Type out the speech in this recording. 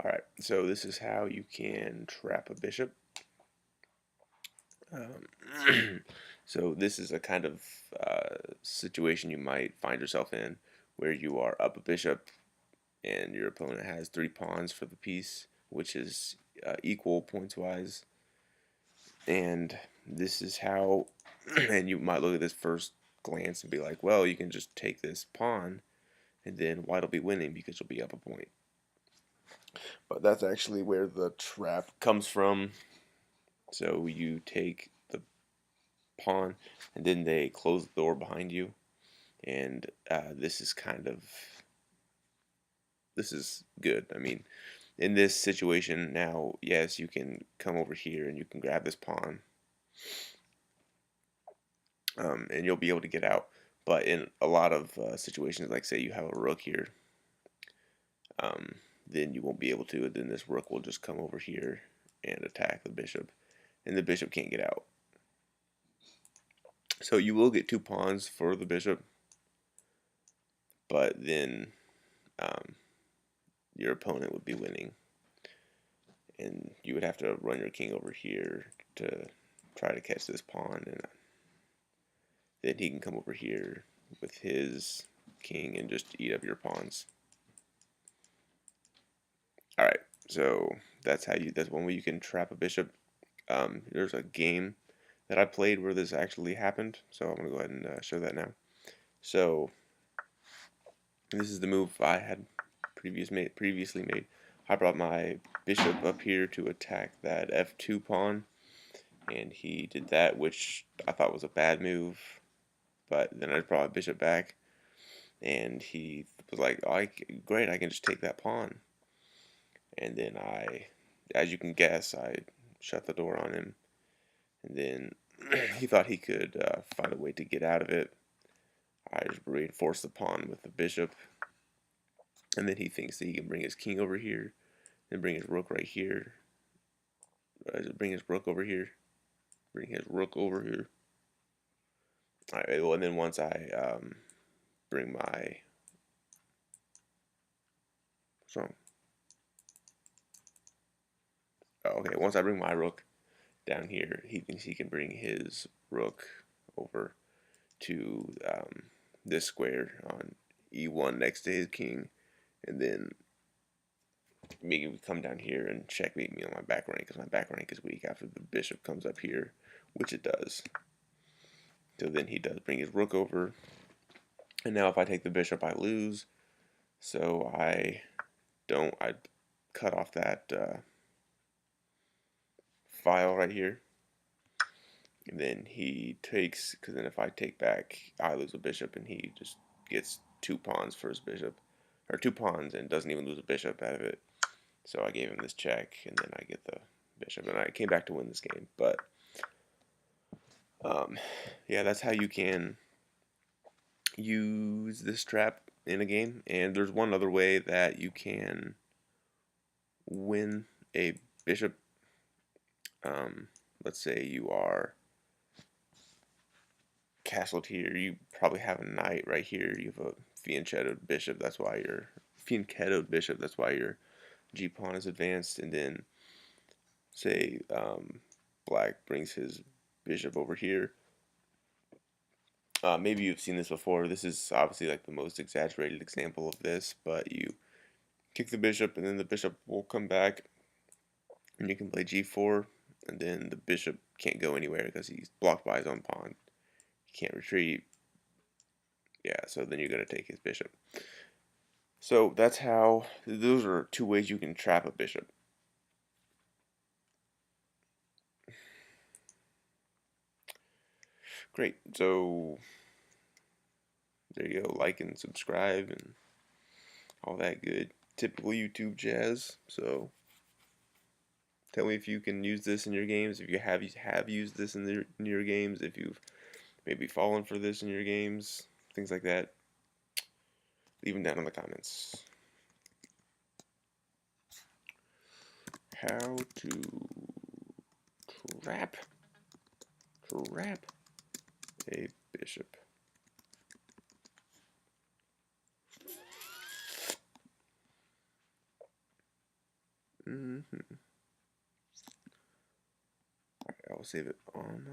Alright, so this is how you can trap a bishop. So this is a kind of situation you might find yourself in where you are up a bishop and your opponent has 3 pawns for the piece, which is equal points wise. And this is how, and you might look at this first glance and be like, well, you can just take this pawn and then white will be winning because you'll be up a point. But that's actually where the trap comes from. So you take the pawn and then they close the door behind you, and this is good. I mean, in this situation now, yes, you can come over here and you can grab this pawn, and you'll be able to get out. But in a lot of situations, like say you have a rook here, then you won't be able to. Then this rook will just come over here and attack the bishop, and the bishop can't get out. So you will get 2 pawns for the bishop, but then your opponent would be winning, and you would have to run your king over here to try to catch this pawn, and then he can come over here with his king and just eat up your pawns. Alright, so that's one way you can trap a bishop. There's a game that I played where this actually happened, so I'm going to go ahead and show that now. So this is the move I had previously made. I brought my bishop up here to attack that f2 pawn, and he did that, which I thought was a bad move. But then I brought my bishop back, and he was like, "Oh, great, I can just take that pawn." And then as you can guess, I shut the door on him, and then he thought he could find a way to get out of it. I just reinforced the pawn with the bishop, and then he thinks that he can bring his king over here, then bring his rook right here, bring his rook over here, bring his rook over here. Alright, well, and then once I bring my, what's wrong? Oh, okay, once I bring my rook down here, he thinks he can bring his rook over to this square on e1 next to his king, and then make him come down here and checkmate me on my back rank, because my back rank is weak after the bishop comes up here, which it does. So then he does bring his rook over, and now if I take the bishop, I lose. So I cut off that file right here, and then he takes, because then if I take back, I lose a bishop, and he just gets 2 pawns for his bishop, or 2 pawns, and doesn't even lose a bishop out of it. So I gave him this check, and then I get the bishop, and I came back to win this game. But yeah, that's how you can use this trap in a game. And there's one other way that you can win a bishop. Let's say you are castled here. You probably have a knight right here. You have a fianchettoed bishop. That's why your G pawn is advanced. And then say black brings his bishop over here. Maybe you've seen this before. This is obviously like the most exaggerated example of this, but you kick the bishop, and then the bishop will come back, and you can play g4, and then the bishop can't go anywhere because he's blocked by his own pawn. He can't retreat. Yeah, so then you're going to take his bishop. So that's how, those are 2 ways you can trap a bishop. Great, so there you go, like and subscribe and all that good typical YouTube jazz. So tell me if you can use this in your games, if you have used this in your games, if you've maybe fallen for this in your games, things like that. Leave them down in the comments. How to trap a bishop. Mm-hmm. Alright, I'll save it on.